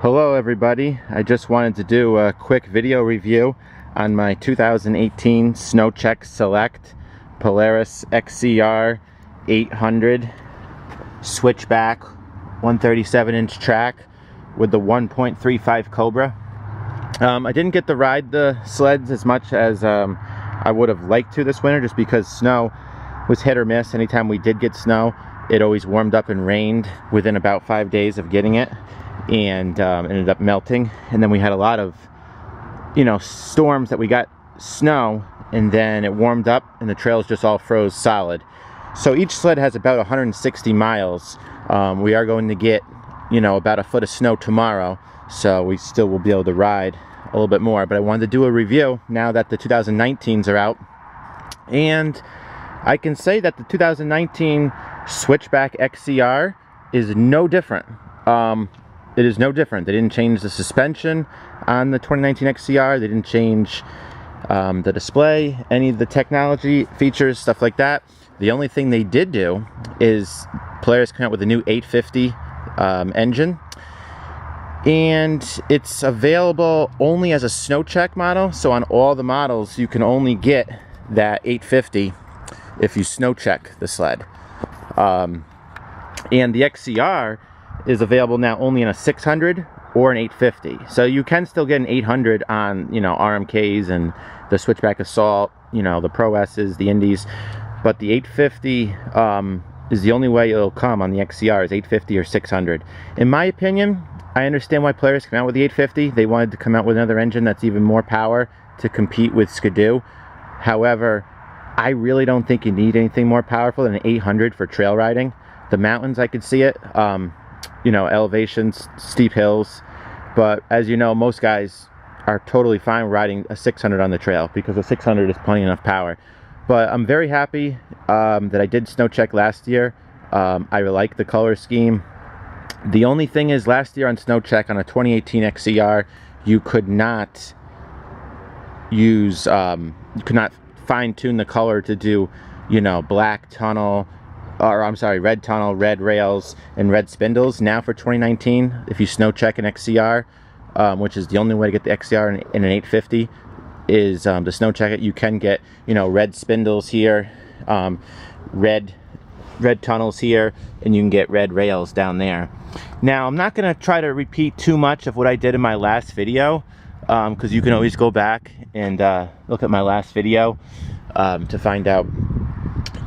Hello everybody, I just wanted to do a quick video review on my 2018 SnowCheck Select Polaris XCR 800 Switchback 137-inch track with the 1.35 Cobra. I didn't get to ride the sleds as much as I would have liked to this winter, just because snow was hit or miss. Anytime we did get snow, it always warmed up and rained within about 5 days of getting it, and ended up melting. And then we had a lot of storms that we got snow, and then it warmed up and the trails just all froze solid. So each sled has about 160 miles. We are going to get about a foot of snow tomorrow, so we still will be able to ride a little bit more. But I wanted to do a review now that the 2019s are out, and I can say that the 2019 Switchback XCR is no different. It is no different. They didn't change the suspension on the 2019 XCR. They didn't change the display, any of the technology features, stuff like that. The only thing they did do is Polaris came out with a new 850 engine, and it's available only as a SnowCheck model. So on all the models you can only get that 850 if you SnowCheck the sled. And the XCR is available now only in a 600 or an 850. So you can still get an 800 on RMKs and the Switchback Assault, the Pro S's, the Indies, but the 850 is the only way it'll come on the XCR, is 850 or 600. In my opinion, I understand why Polaris came out with the 850. They wanted to come out with another engine that's even more power to compete with Skidoo. However, I really don't think you need anything more powerful than an 800 for trail riding. The mountains, I could see it, elevations, steep hills, but as you know, most guys are totally fine riding a 600 on the trail, because a 600 is plenty enough power. But I'm very happy that I did SnowCheck last year. I like the color scheme. The only thing is, last year on SnowCheck on a 2018 XCR, you could not use, you could not fine-tune the color to do, black tunnel, or I'm sorry, red tunnel, red rails, and red spindles. Now for 2019, if you SnowCheck an XCR, which is the only way to get the XCR in an 850, is to SnowCheck it. You can get, red spindles here, red tunnels here, and you can get red rails down there. Now, I'm not going to try to repeat too much of what I did in my last video, because you can always go back and look at my last video to find out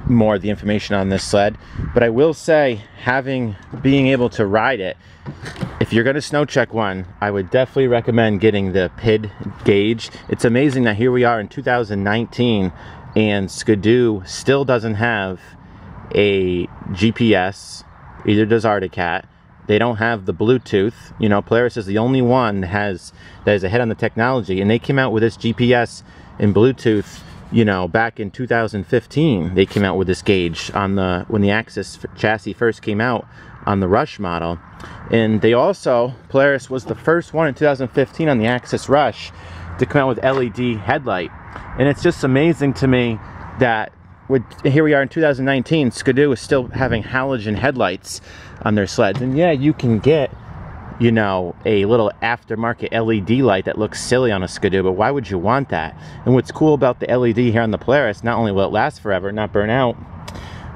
more of the information on this sled. But I will say, being able to ride it, if you're going to SnowCheck one, I would definitely recommend getting the PIDD gauge. It's amazing that here we are in 2019 and Skidoo still doesn't have a GPS, either does Arctic. They don't have the Bluetooth. Polaris is the only one that is ahead on the technology, and they came out with this GPS and Bluetooth back in 2015. They came out with this gauge on when the Axis chassis first came out on the Rush model. And they also, Polaris was the first one in 2015 on the Axis Rush to come out with LED headlight. And it's just amazing to me that here we are in 2019, Skidoo is still having halogen headlights on their sleds. And yeah, you can get a little aftermarket LED light that looks silly on a Skidoo, but why would you want that? And what's cool about the LED here on the Polaris, not only will it last forever, not burn out,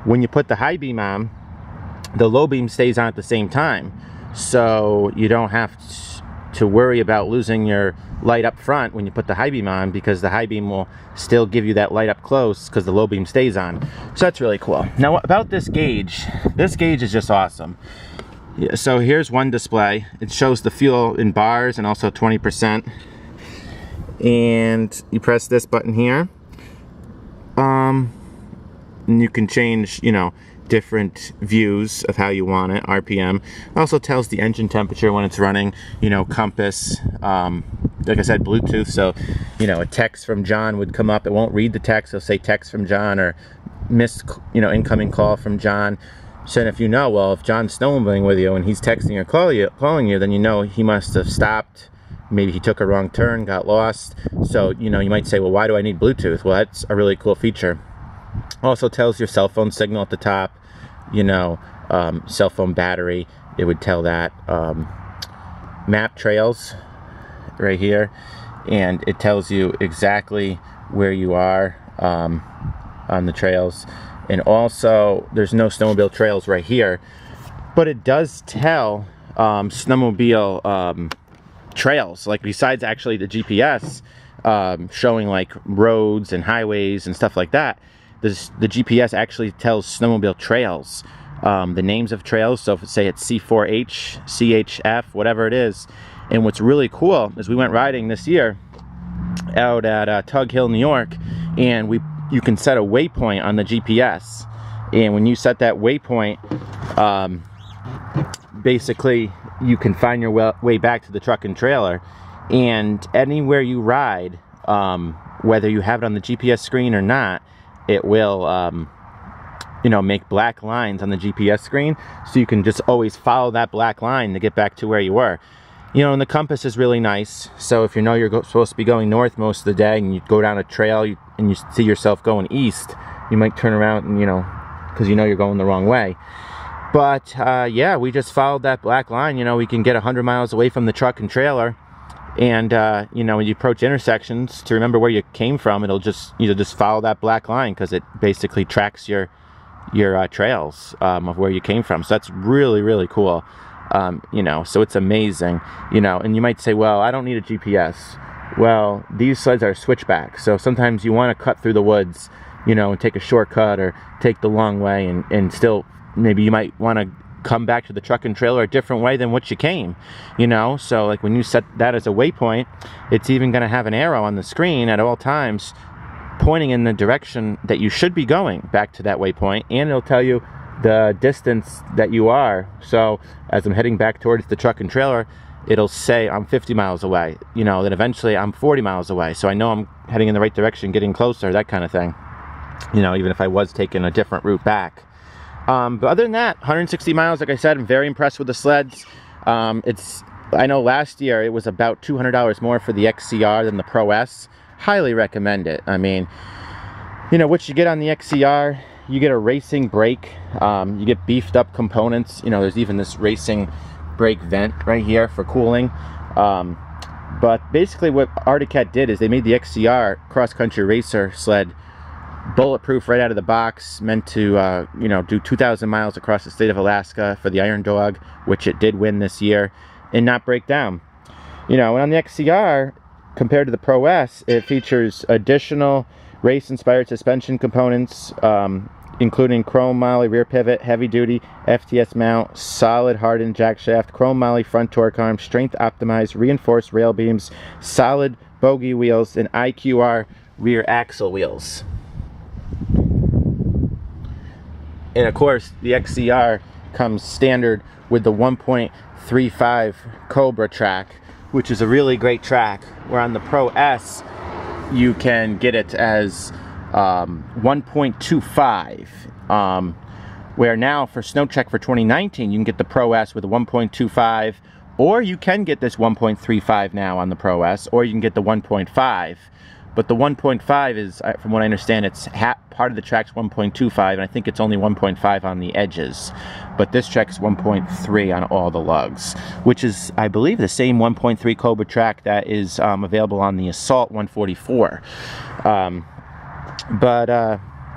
when you put the high beam on, the low beam stays on at the same time. So you don't have to worry about losing your light up front when you put the high beam on, because the high beam will still give you that light up close because the low beam stays on. So that's really cool. Now about this gauge is just awesome. Yeah, so here's one display. It shows the fuel in bars and also 20%. And you press this button here. And you can change, different views of how you want it, RPM. It also tells the engine temperature when it's running, compass, like I said, Bluetooth. So, a text from John would come up. It won't read the text. It'll say text from John, or incoming call from John. So if if John's snowmobiling with you and he's texting or calling you, then he must have stopped. Maybe he took a wrong turn, got lost. So, you might say, well, why do I need Bluetooth? Well, that's a really cool feature. Also tells your cell phone signal at the top, cell phone battery. It would tell that. map trails right here, and it tells you exactly where you are on the trails. And also there's no snowmobile trails right here, but it does tell snowmobile trails, like besides actually the GPS showing like roads and highways and stuff like that. The GPS actually tells snowmobile trails, the names of trails. So if say it's C4H, CHF, whatever it is. And what's really cool is we went riding this year out at Tug Hill, New York, and you can set a waypoint on the GPS. And when you set that waypoint, basically you can find your way back to the truck and trailer. And anywhere you ride, whether you have it on the GPS screen or not, it will you know, make black lines on the GPS screen, so you can just always follow that black line to get back to where you were. You know, and the compass is really nice, so if you know you're supposed to be going north most of the day and you go down a trail and you see yourself going east, you might turn around and, you know, because you know you're going the wrong way. But yeah, we just followed that black line. You know, we can get 100 miles away from the truck and trailer, and you know, when you approach intersections, to remember where you came from, it'll just, you know, just follow that black line, because it basically tracks your trails of where you came from. So that's really, really cool. You know, so it's amazing. You know, and you might say, well, I don't need a GPS. Well, these sleds are switchback, so sometimes you want to cut through the woods, you know, and take a shortcut or take the long way, and still maybe you might want to come back to the truck and trailer a different way than what you came, you know. So like when you set that as a waypoint, it's even going to have an arrow on the screen at all times pointing in the direction that you should be going back to that waypoint, and it'll tell you the distance that you are. So as I'm heading back towards the truck and trailer, it'll say I'm 50 miles away, you know, then eventually I'm 40 miles away, so I know I'm heading in the right direction, getting closer, that kind of thing, you know, even if I was taking a different route back. But other than that, 160 miles, like I said, I'm very impressed with the sleds. I know last year it was about $200 more for the XCR than the Pro S. Highly recommend it. I mean, you know, what you get on the XCR, you get a racing brake, you get beefed up components. You know, there's even this racing brake vent right here for cooling. But basically what Arctic Cat did is they made the XCR cross-country racer sled bulletproof right out of the box, meant to you know, do 2,000 miles across the state of Alaska for the Iron Dog, which it did win this year, and not break down. You know, and on the XCR, compared to the Pro S, it features additional race-inspired suspension components, including chrome moly rear pivot, heavy-duty FTS mount, solid hardened jack shaft, chrome moly front torque arm, strength-optimized reinforced rail beams, solid bogey wheels, and IQR rear axle wheels. And of course, the XCR comes standard with the 1.35 Cobra track, which is a really great track, where on the Pro S you can get it as 1.25, where now for SnowCheck for 2019 you can get the Pro S with a 1.25, or you can get this 1.35 now on the Pro S, or you can get the 1.5. But the 1.5 is, from what I understand, it's part of the track's 1.25, and I think it's only 1.5 on the edges. But this track's 1.3 on all the lugs, which is, I believe, the same 1.3 Cobra track that is available on the Assault 144.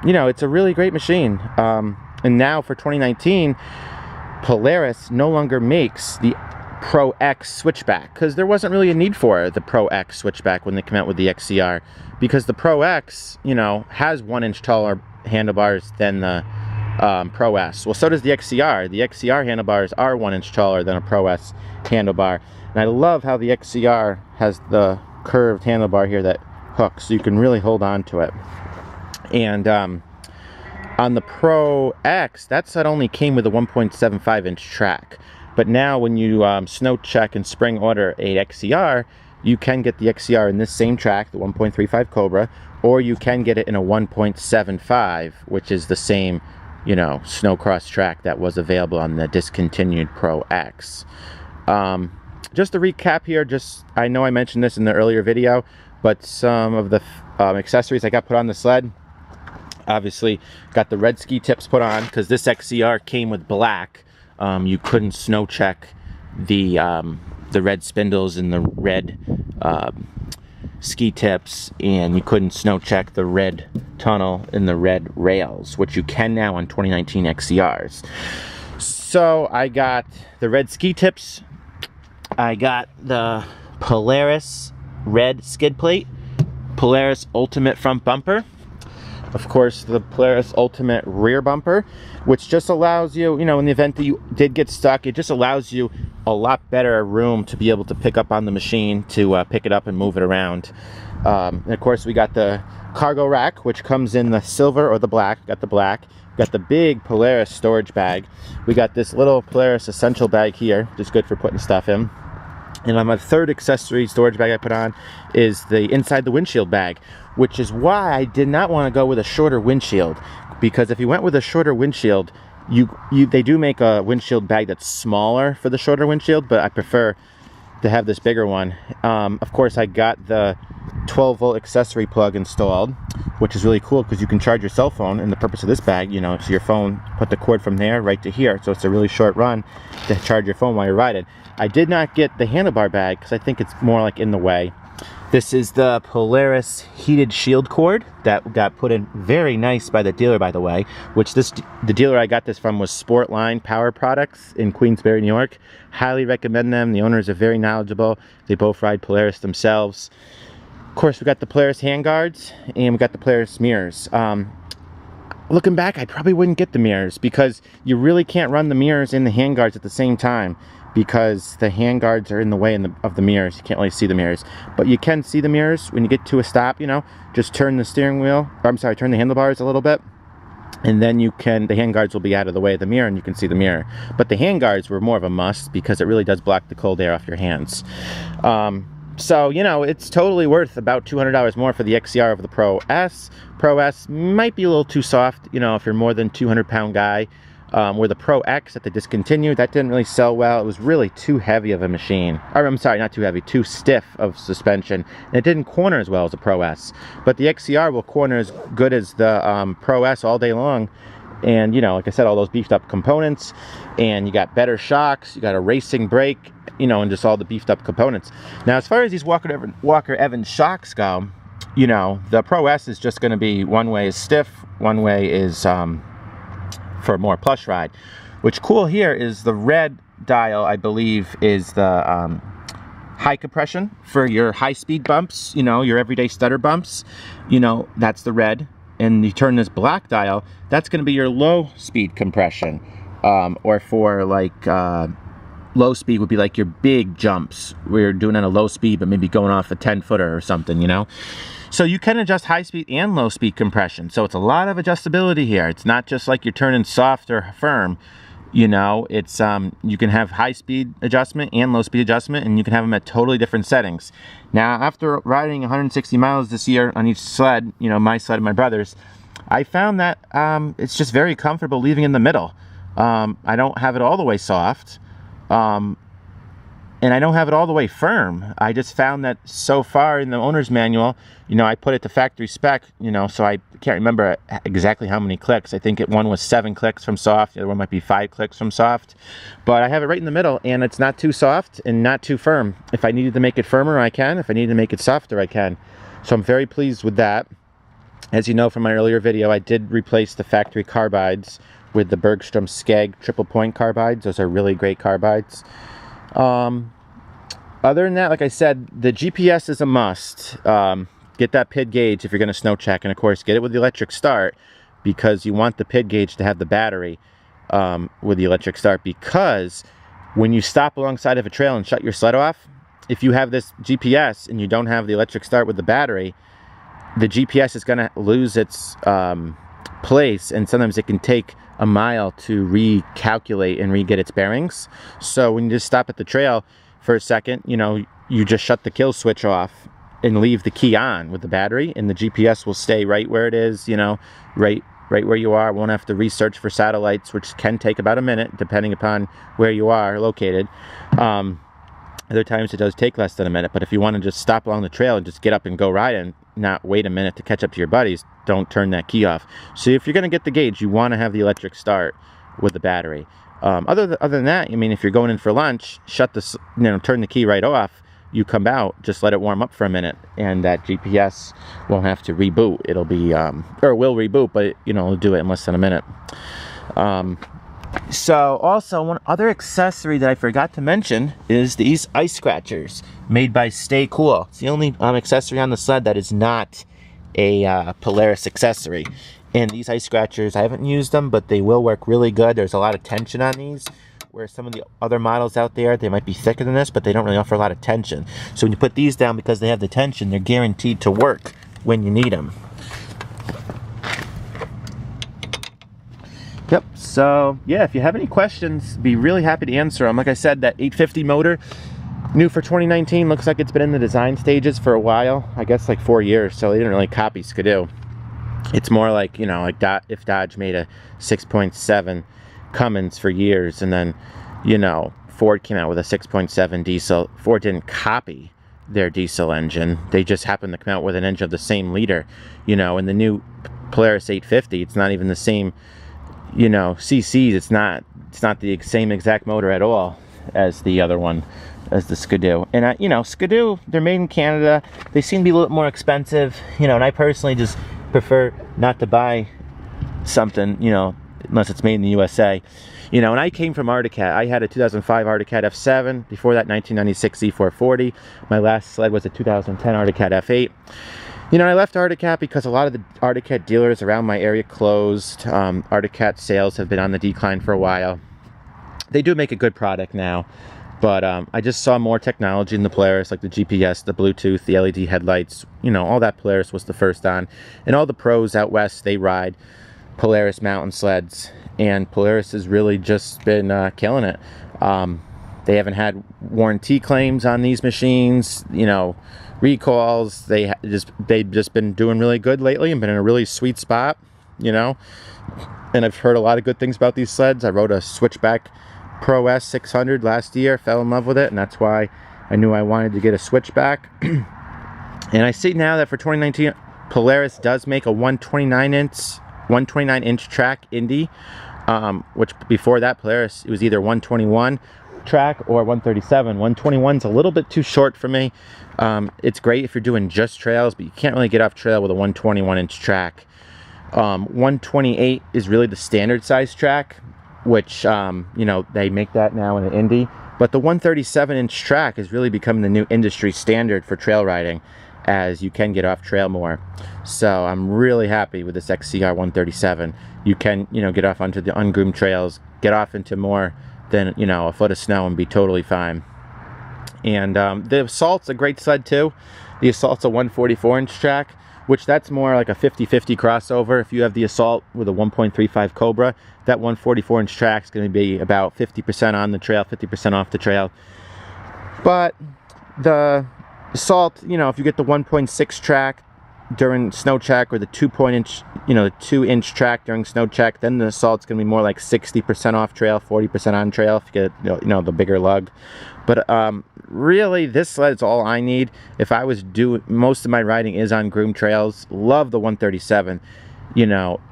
You know, it's a really great machine. And now for 2019, Polaris no longer makes the Pro X Switchback, because there wasn't really a need for the Pro X Switchback when they came out with the XCR, because the Pro X, you know, has 1 inch taller handlebars than the Pro S. Well, so does the XCR. The XCR handlebars are 1 inch taller than a Pro S handlebar, and I love how the XCR has the curved handlebar here that hooks, so you can really hold on to it. And on the Pro X, that set only came with a 1.75 inch track. But now when you snow check and spring order a XCR, you can get the XCR in this same track, the 1.35 Cobra, or you can get it in a 1.75, which is the same, you know, snowcross track that was available on the discontinued Pro X. Just to recap here, I know I mentioned this in the earlier video, but some of the accessories I got put on the sled. Obviously, got the red ski tips put on, because this XCR came with black. You couldn't snow check the red spindles and the red ski tips, and you couldn't snow check the red tunnel and the red rails, which you can now on 2019 XCRs. So I got the red ski tips, I got the Polaris red skid plate, Polaris Ultimate front bumper, of course the Polaris Ultimate rear bumper, which just allows you, you know, in the event that you did get stuck, it just allows you a lot better room to be able to pick up on the machine, to pick it up and move it around. And of course we got the cargo rack, which comes in the silver or the black. We got the black. We got the big Polaris storage bag. We got this little Polaris essential bag here, which is good for putting stuff in. And on my third accessory storage bag I put on is the inside the windshield bag, which is why I did not want to go with a shorter windshield, because if you went with a shorter windshield, they do make a windshield bag that's smaller for the shorter windshield, but I prefer to have this bigger one. Of course, I got the 12-volt accessory plug installed, which is really cool because you can charge your cell phone. And the purpose of this bag, you know, so your phone, put the cord from there right to here, so it's a really short run to charge your phone while you're riding. I did not get the handlebar bag because I think it's more like in the way. This is the Polaris heated shield cord that got put in very nice by the dealer, by the way, which the dealer I got this from was Sportline Power Products in Queensbury, New York. Highly recommend them. The owners are very knowledgeable. They both ride Polaris themselves. Of course, we got the Polaris handguards and we got the Polaris mirrors. Looking back, I probably wouldn't get the mirrors because you really can't run the mirrors and the handguards at the same time, because the handguards are in the way of the mirrors. You can't really see the mirrors, but you can see the mirrors when you get to a stop. You know, just turn the steering wheel, or I'm sorry, turn the handlebars a little bit, and then you can, the handguards will be out of the way of the mirror and you can see the mirror. But the handguards were more of a must because it really does block the cold air off your hands. So, you know, it's totally worth about $200 more for the XCR over the Pro S. Pro S might be a little too soft, you know, if you're more than 200-pound guy. Where the Pro X that they discontinued, that didn't really sell well. It was really too heavy of a machine. Or, I'm sorry, not too heavy, too stiff of suspension. And it didn't corner as well as the Pro S. But the XCR will corner as good as the Pro S all day long. And, you know, like I said, all those beefed up components. And you got better shocks, you got a racing brake, you know, and just all the beefed up components. Now, as far as these Walker Evans shocks go, you know, the Pro S is just going to be, one way is stiff, one way is for a more plush ride. Which cool here is the red dial, I believe, is the high compression for your high speed bumps, you know, your everyday stutter bumps, you know, that's the red. And you turn this black dial, that's going to be your low speed compression, or for like low speed would be like your big jumps where you're doing at a low speed but maybe going off a 10-footer or something, you know. So you can adjust high speed and low speed compression. So it's a lot of adjustability here. It's not just like you're turning soft or firm. You know, it's you can have high speed adjustment and low speed adjustment, and you can have them at totally different settings. Now, after riding 160 miles this year on each sled, you know, my sled and my brother's, I found that it's just very comfortable leaving in the middle. I don't have it all the way soft. And I don't have it all the way firm. I just found that so far in the owner's manual, you know, I put it to factory spec, you know, so I can't remember exactly how many clicks. I think one was 7 clicks from soft, the other one might be 5 clicks from soft. But I have it right in the middle, and it's not too soft and not too firm. If I needed to make it firmer, I can. If I needed to make it softer, I can. So I'm very pleased with that. As you know from my earlier video, I did replace the factory carbides with the Bergstrom Skeg triple point carbides. Those are really great carbides. Other than that, like I said, the GPS is a must. Get that PIDD gauge if you're going to snow check, and of course get it with the electric start, because you want the PIDD gauge to have the battery with the electric start, because when you stop alongside of a trail and shut your sled off, if you have this GPS and you don't have the electric start with the battery, the GPS is going to lose its place, and sometimes it can take a mile to recalculate and re-get its bearings. So when you just stop at the trail for a second, you know, you just shut the kill switch off and leave the key on with the battery, and the GPS will stay right where it is, you know, right where you are. Won't have to research for satellites, which can take about a minute depending upon where you are located. Other times it does take less than a minute, but if you want to just stop along the trail and just get up and go riding, not wait a minute to catch up to your buddies, don't turn that key off. So if you're going to get the gauge, you want to have the electric start with the battery. Other than that, I mean, if you're going in for lunch, turn the key right off. You come out, just let it warm up for a minute, and that GPS won't have to reboot. It'll be, or will reboot, but it'll do it in less than a minute. So also, one other accessory that I forgot to mention is these ice scratchers made by Stay Cool. It's the only accessory on the sled that is not a Polaris accessory. And these ice scratchers, I haven't used them, but they will work really good. There's a lot of tension on these, where some of the other models out there, they might be thicker than this, but they don't really offer a lot of tension. So when you put these down, because they have the tension, they're guaranteed to work when you need them. Yep, so yeah, if you have any questions, be really happy to answer them. Like I said, that 850 motor, new for 2019, looks like it's been in the design stages for a while. I guess like 4 years, so they didn't really copy Skidoo. It's more like, if Dodge made a 6.7 Cummins for years, and then, Ford came out with a 6.7 diesel. Ford didn't copy their diesel engine. They just happened to come out with an engine of the same liter. In the new Polaris 850, it's not even the same, CCs. It's not the same exact motor at all as the other one, as the Skidoo. And, Skidoo, they're made in Canada. They seem to be a little more expensive, and I personally just prefer not to buy something, unless it's made in the USA. And I came from Arctic Cat. I had a 2005 Arctic Cat F7. Before that, 1996 Z440. My last sled was a 2010 Arctic Cat F8. I left Arctic Cat because a lot of the Arctic Cat dealers around my area closed. Arctic Cat sales have been on the decline for a while. They do make a good product now, but I just saw more technology in the Polaris, like the GPS, the Bluetooth, the LED headlights. All that Polaris was the first on. And all the pros out west, they ride Polaris mountain sleds, and Polaris has really just been killing it. They haven't had warranty claims on these machines, recalls. They've just been doing really good lately and been in a really sweet spot, and I've heard a lot of good things about these sleds. I rode a Switchback Pro S 600 last year, fell in love with it, and that's why I knew I wanted to get a Switchback. And I see now that for 2019, Polaris does make a 129-inch track Indy, which before that Polaris, it was either 121 track or 137. 121's a little bit too short for me. It's great if you're doing just trails, but you can't really get off trail with a 121-inch track. 128 is really the standard size track, which they make that now in an Indy. But the 137-inch track is really becoming the new industry standard for trail riding, as you can get off trail more. So I'm really happy with this XCR 137. You can, get off onto the ungroomed trails, get off into more than, a foot of snow and be totally fine. And the Assault's a great sled too. The Assault's a 144-inch track, which that's more like a 50-50 crossover. If you have the Assault with a 1.35 Cobra, that 144-inch track is going to be about 50% on the trail, 50% off the trail. But the Assault, if you get the 1.6 track during snow check, or the 2-inch track during snow check, then the Assault's going to be more like 60% off trail, 40% on trail if you get the bigger lug. But really, this sled is all I need. If I was doing, most of my riding is on groomed trails. Love the 137.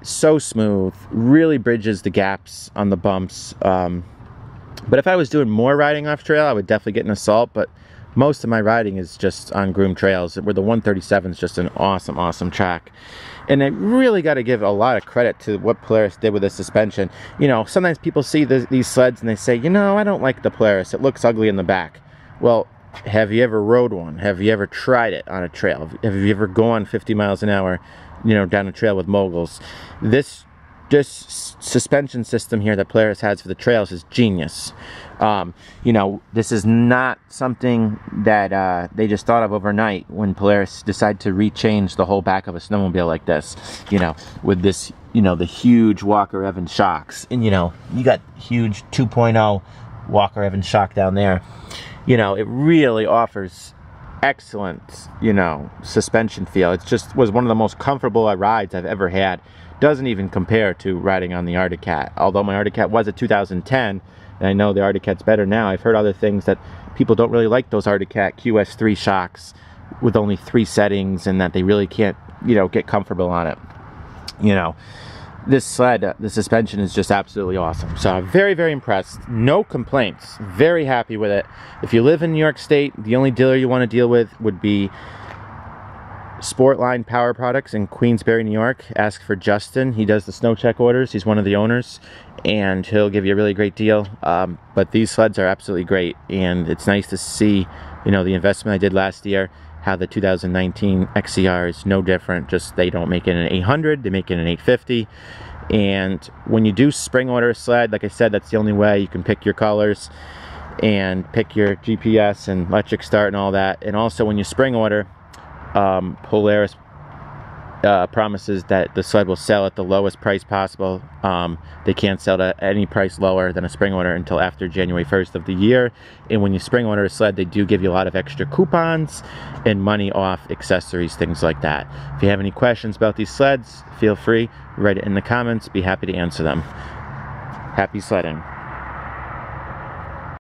So smooth, really bridges the gaps on the bumps. But if I was doing more riding off trail, I would definitely get an Assault. But most of my riding is just on groomed trails, where the 137 is just an awesome track. And I really got to give a lot of credit to what Polaris did with the suspension. Sometimes people see these sleds and they say, I don't like the Polaris. It looks ugly in the back. Well, have you ever rode one? Have you ever tried it on a trail? Have you ever gone 50 miles an hour, down a trail with moguls? This suspension system here that Polaris has for the trails is genius. This is not something that they just thought of overnight when Polaris decided to rechange the whole back of a snowmobile like this, with this, the huge Walker Evans shocks. And, you got huge 2.0 Walker Evans shock down there. It really offers excellent, suspension feel. It just was one of the most comfortable rides I've ever had. Doesn't even compare to riding on the Arctic Cat. Although my Arctic Cat was a 2010, and I know the Arctic Cat's better now. I've heard other things that people don't really like those Arctic Cat QS3 shocks with only 3 settings, and that they really can't, get comfortable on it. this sled, the suspension is just absolutely awesome. So I'm very, very impressed. No complaints. Very happy with it. If you live in New York State, the only dealer you want to deal with would be Sportline Power Products in Queensbury, New York. Ask for Justin. He does the snow check orders. He's one of the owners, and he'll give you a really great deal. But these sleds are absolutely great, and it's nice to see, you know, the investment I did last year, how the 2019 XCR is no different. Just they don't make it an 800, they make it an 850. And when you do spring order a sled, like I said, that's the only way you can pick your colors and pick your GPS and electric start and all that. And also when you spring order, Polaris promises that the sled will sell at the lowest price possible. They can't sell at any price lower than a spring order until after January 1st of the year. And when you spring order a sled, they do give you a lot of extra coupons and money off accessories, things like that. If you have any questions about these sleds, feel free, write it in the comments. Be happy to answer them. Happy sledding.